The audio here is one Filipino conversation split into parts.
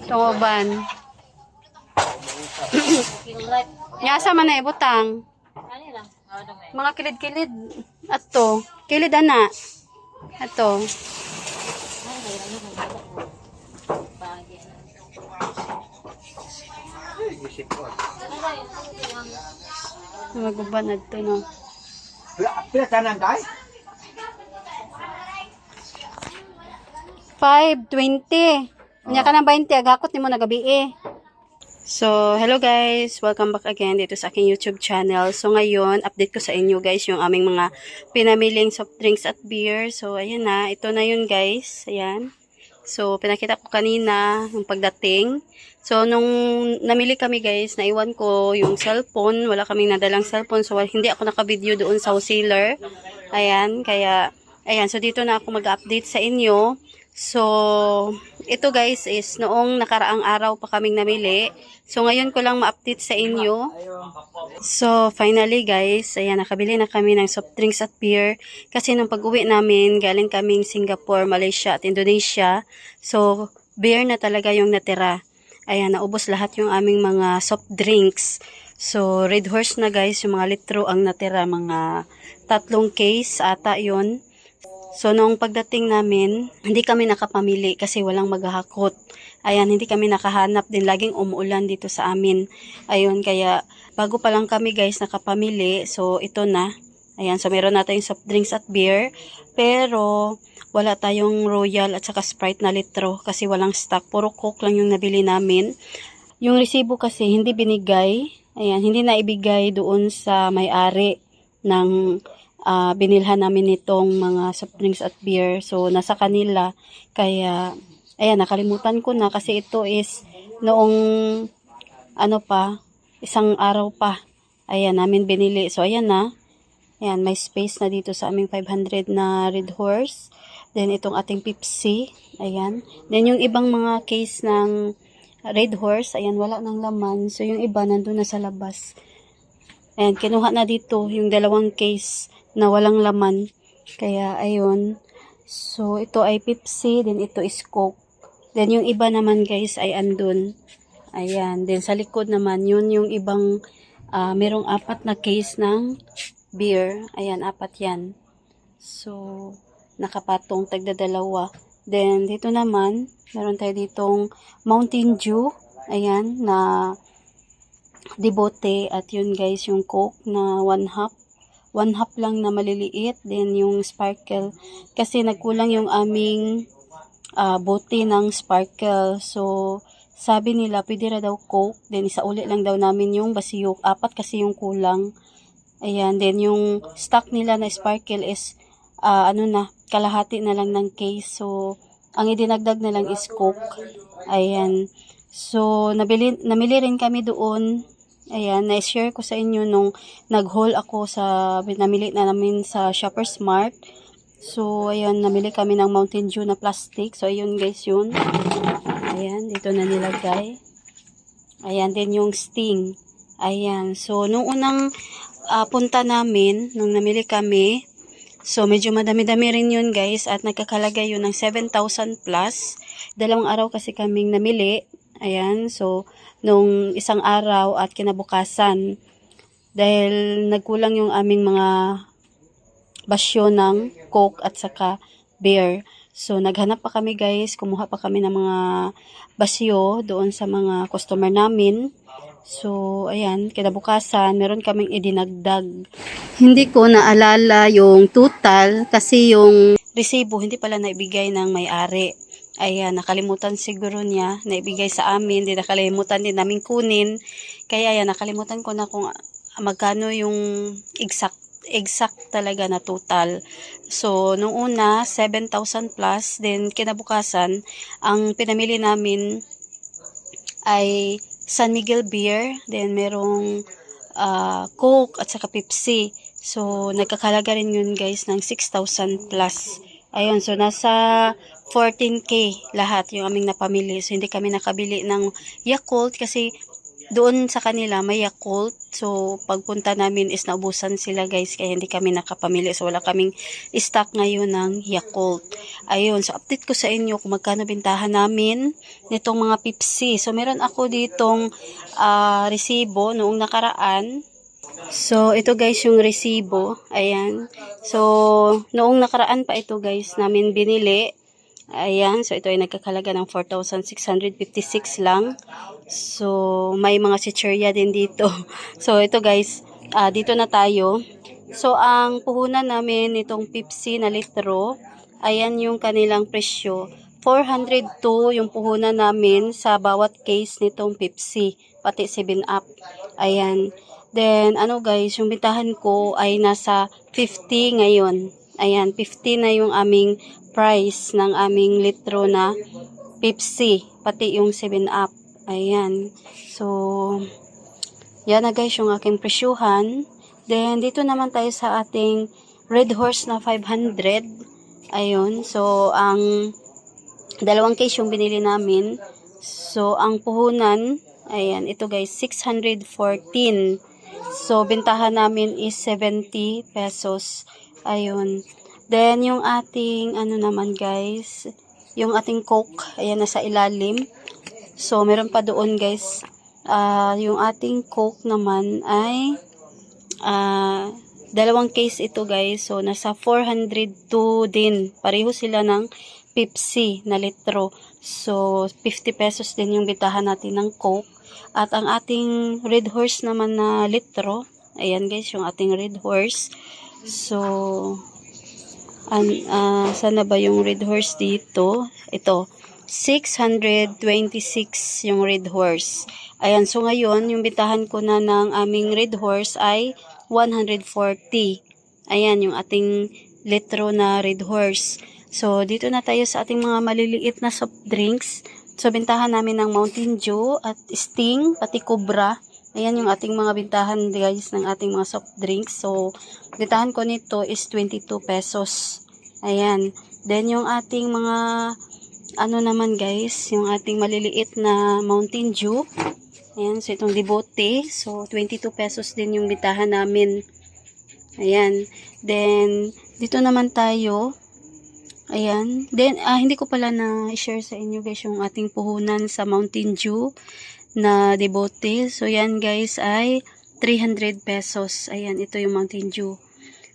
Tungoban. Yasa man na ibutang. Mga kilid-kilid. Ato. Kilid ana. Ato. Maguban adto no. Pila tanan tay? 5:20. Nya ka ng 20 agakot nimo na gabi eh. So, hello guys, welcome back again dito sa aking YouTube channel. So ngayon, update ko sa inyo guys yung aming mga pinamiling soft drinks at beer. So ayan na, ito na yun guys. Ayan. So pinakita ko kanina yung pagdating. So nung namili kami guys, naiwan ko yung cellphone. Wala kaming nadalang cellphone. So hindi ako naka-video doon sa wholesaler. Ayan, kaya ayan, so dito na ako mag-update sa inyo. So, ito guys is noong nakaraang araw pa kaming namili. So, ngayon ko lang ma-update sa inyo. So, finally guys, ayan, nakabili na kami ng soft drinks at beer. Kasi nung pag-uwi namin, galing kaming Singapore, Malaysia at Indonesia. So, beer na talaga yung natira. Ayan, naubos lahat yung aming mga soft drinks. So, Red Horse na guys, yung mga litro ang natira. Mga 3 case ata yun. So, noong pagdating namin, hindi kami nakapamili kasi walang maghahakot. Ayan, hindi kami nakahanap din. Laging umuulan dito sa amin. Ayun, kaya bago pa lang kami guys nakapamili. So, ito na. Ayan, so meron na tayong soft drinks at beer. Pero, wala tayong Royal at saka Sprite na litro kasi walang stock. Puro Coke lang yung nabili namin. Yung resibo kasi hindi binigay. Ayan, hindi na ibigay doon sa may-ari ng binilhan namin itong mga soft drinks at beer. So, nasa kanila. Kaya, ayan, nakalimutan ko na kasi ito is noong, ano pa, isang araw pa. Ayan, namin binili. So, ayan na. Ayan, may space na dito sa aming 500 na Red Horse. Then, itong ating Pepsi. Ayan. Then, yung ibang mga case ng Red Horse, ayan, wala nang laman. So, yung iba, nandun na sa labas. Ayan, kinuha na dito yung 2 case na walang laman. Kaya, ayun. So, ito ay Pepsi. Then, ito is Coke. Then, yung iba naman, guys, ay andun. Ayan. Then, sa likod naman, yun yung ibang, merong 4 na case ng beer. Ayan, 4 yan. So, nakapatong tagdadalawa. Then, dito naman, meron tayo ditong Mountain Dew. Ayan, na Debote. At yun, guys, yung Coke na 1/2. 1/2 lang na maliliit. Then, yung Sparkle. Kasi nagkulang yung aming bote ng Sparkle. So, sabi nila, pwede na daw Coke. Then, isauli lang daw namin yung basiyo. 4 kasi yung kulang. Ayan. Then, yung stock nila na Sparkle is, kalahati na lang ng case. So, ang idinagdag na lang is Coke. Ayan. So, namili rin kami doon. Ayan, na-share ko sa inyo nung nag-haul ako sa, namili na namin sa Shoppers Mart. So, ayan, namili kami ng Mountain Dew na plastic. So, ayun guys, yun. Ayan, dito na nilagay. Ayan, din yung Sting. Ayan, so, nung unang punta namin, nung namili kami, so, medyo madami-dami rin yun guys. At nagkakalagay yun ng 7,000 plus. 2 araw kasi kaming namili. Ayan, so, nung isang araw at kinabukasan, dahil nagkulang yung aming mga basyo ng Coke at saka beer. So, naghanap pa kami guys, kumuha pa kami ng mga basyo doon sa mga customer namin. So, ayan, kinabukasan, meron kaming idinagdag. Hindi ko naalala yung total kasi yung resibo hindi pala naibigay ng may-ari. Ayan, nakalimutan siguro niya na ibigay sa amin. Di nakalimutan din namin kunin. Kaya ayan, nakalimutan ko na kung magkano yung exact talaga na total. So, nung una, 7,000 plus. Then, kinabukasan, ang pinamili namin ay San Miguel Beer. Then, merong Coke at saka Pepsi. So, nagkakalaga rin yun guys ng 6,000 plus. Ayun, so nasa 14K lahat yung aming napamili. So, hindi kami nakabili ng Yakult kasi doon sa kanila may Yakult. So, pagpunta namin is naubusan sila guys, kaya hindi kami nakapamili. So, wala kaming stock ngayon ng Yakult. Ayun, so update ko sa inyo kung magkano bintahan namin nitong mga Pepsi. So, meron ako ditong resibo noong nakaraan. So, ito guys yung resibo. Ayan. So, noong nakaraan pa ito guys namin binili. Ayan, so ito ay nagkakalaga ng 4,656 lang. So, may mga chichirya din dito. So, ito guys, dito na tayo. So, ang puhunan namin nitong Pepsi na litro, ayan yung kanilang presyo. 402 yung puhunan namin sa bawat case nitong Pepsi, pati 7-Up. Ayan. Then, ano guys, yung bintahan ko ay nasa 50 ngayon. Ayan, 50 na yung aming price ng aming litro na Pepsi, pati yung 7-Up. Ayan. So, yan na guys yung aking presyuhan. Then, dito naman tayo sa ating Red Horse na 500. Ayun. So, ang dalawang case yung binili namin. So, ang puhunan, ayan, ito guys, 614. So, bintahan namin is 70 pesos. Ayun. Then, yung ating, ano naman guys, yung ating Coke, ayan, nasa ilalim. So, meron pa doon guys. Yung ating Coke naman ay, dalawang case ito guys. So, nasa 402 din. Pareho sila ng Pepsi na litro. So, 50 pesos din yung bintahan natin ng Coke. At ang ating Red Horse naman na litro, ayan guys, yung ating Red Horse. So, sana ba yung Red Horse dito? Ito, 626 yung Red Horse. Ayan, so ngayon, yung bintahan ko na ng aming Red Horse ay 140. Ayan, yung ating litro na Red Horse. So, dito na tayo sa ating mga maliliit na soft drinks. So, bintahan namin ng Mountain Dew at Sting, pati Cobra. Ayan yung ating mga bintahan guys ng ating mga soft drinks. So, bintahan ko nito is 22 pesos. Ayan. Then, yung ating mga, ano naman guys, yung ating maliliit na Mountain Dew. Ayan, so itong Devote. So, 22 pesos din yung bintahan namin. Ayan. Then, dito naman tayo. Ayan. Then, hindi ko pala na-share sa inyo guys yung ating puhunan sa Mountain Dew na Devote. So, yan guys ay 300 pesos. Ayan, ito yung Mountain Dew.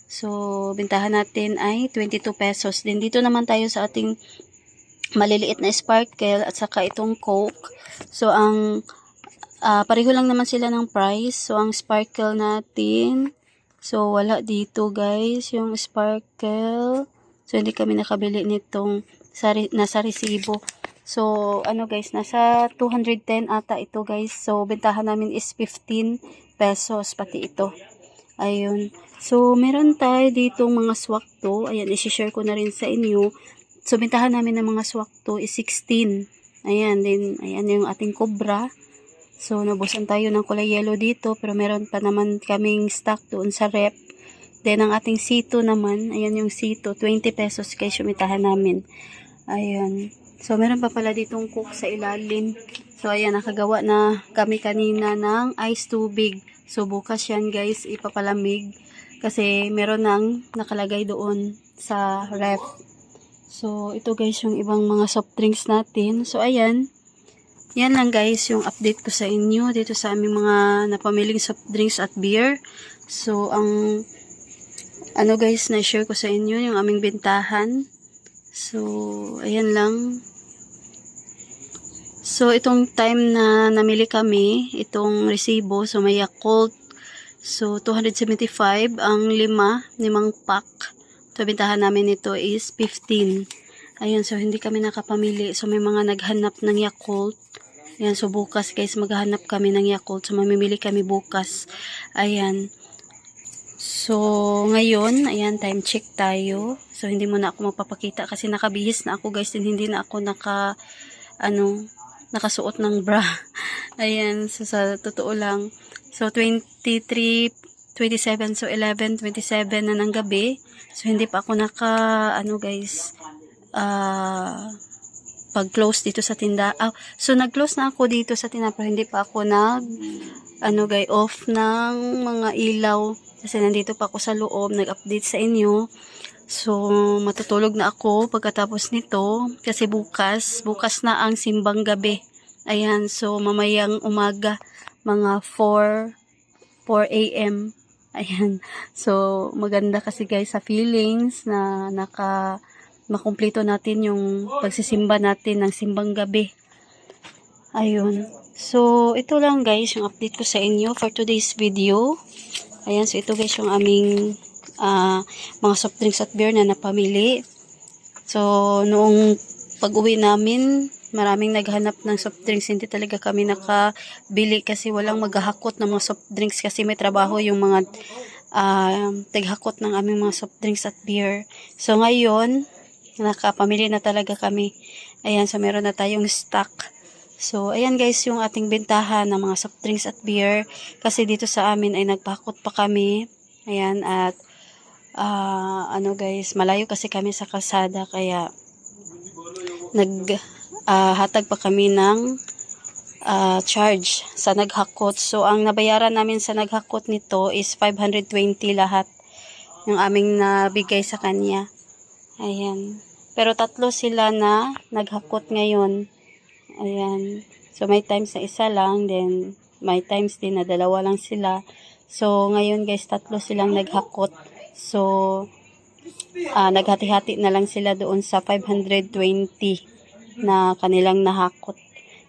So, bintahan natin ay 22 pesos. Then, dito naman tayo sa ating maliliit na Sparkle at saka itong Coke. So, ang pareho lang naman sila ng price. So, ang Sparkle natin, so, wala dito guys, yung Sparkle. So, hindi kami nakabili nitong nasa resibo. So, ano guys, nasa 210 ata ito guys. So, bentahan namin is 15 pesos pati ito. Ayun. So, meron tayo ditong mga swakto. Ayan, isi-share ko na rin sa inyo. So, bentahan namin ng mga swakto is 16. Ayan, then, ayan yung ating Cobra. So, nabusan tayo ng kulay yellow dito. Pero meron pa naman kaming stock doon sa rep. Then, ang ating C2 naman, ayan yung C2, 20 pesos guys yung bentahan namin. Ayan. So, meron pa pala ditong Coke sa ilalim. So, ayan, nakagawa na kami kanina ng ice tubig. So, bukas yan guys, ipapalamig. Kasi, meron nang nakalagay doon sa ref. So, ito guys, yung ibang mga soft drinks natin. So, ayan. Yan lang guys, yung update ko sa inyo dito sa aming mga napamiling soft drinks at beer. So, ang ano guys, na-share ko sa inyo yung aming bentahan. So, ayan lang. So, itong time na namili kami, itong resibo, so may Yakult. So, 275 ang 5 pack. So, bintahan namin ito is 15. Ayan, so hindi kami nakapamili. So, may mga naghanap ng Yakult. Ayan, so bukas guys, maghanap kami ng Yakult. So, mamimili kami bukas. Ayan. So, ngayon, ayan, time check tayo. So, hindi mo na ako mapapakita kasi nakabihis na ako guys. And hindi na ako nakasuot ng bra. Ayan, so sa totoo lang. So, 23, 27, so 11, 27 na ng gabi. So, hindi pa ako guys, pag-close dito sa tinda. So nag-close na ako dito sa tinda pero hindi pa ako off ng mga ilaw kasi nandito pa ako sa loob, nag-update sa inyo. So matutulog na ako pagkatapos nito kasi bukas na ang simbang gabi. Ayan, so mamayang umaga mga 4 a.m. Ayan. So, maganda kasi guys sa feelings na makumpleto natin yung pagsisimba natin ng simbang gabi. Ayun. So, ito lang guys yung update ko sa inyo for today's video. Ayan. So, ito guys yung aming mga soft drinks at beer na napamili. So, noong pag-uwi namin, maraming naghanap ng soft drinks. Hindi talaga kami nakabili kasi walang maghahakot ng mga soft drinks kasi may trabaho yung mga taghakot ng aming mga soft drinks at beer. So ngayon, nakapamili na talaga kami. Ayan, so meron na tayong stock. So ayan guys, yung ating bentahan ng mga soft drinks at beer. Kasi dito sa amin ay nagpahakot pa kami. Ayan, at guys, malayo kasi kami sa kalsada kaya hatag pa kami ng charge sa naghakot. So, ang nabayaran namin sa naghakot nito is 520 lahat yung aming nabigay sa kanya. Ayan. Pero 3 sila na naghakot ngayon. Ayan. So, may times na 1 lang. Then, may times din na 2 lang sila. So, ngayon guys, 3 silang naghakot. So, naghati-hati na lang sila doon sa 520 na kanilang nahakot.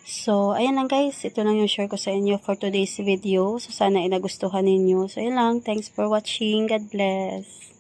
So, ayan lang guys. Ito lang yung share ko sa inyo for today's video. So, sana ay nagustuhan ninyo. So, ayan lang. Thanks for watching. God bless.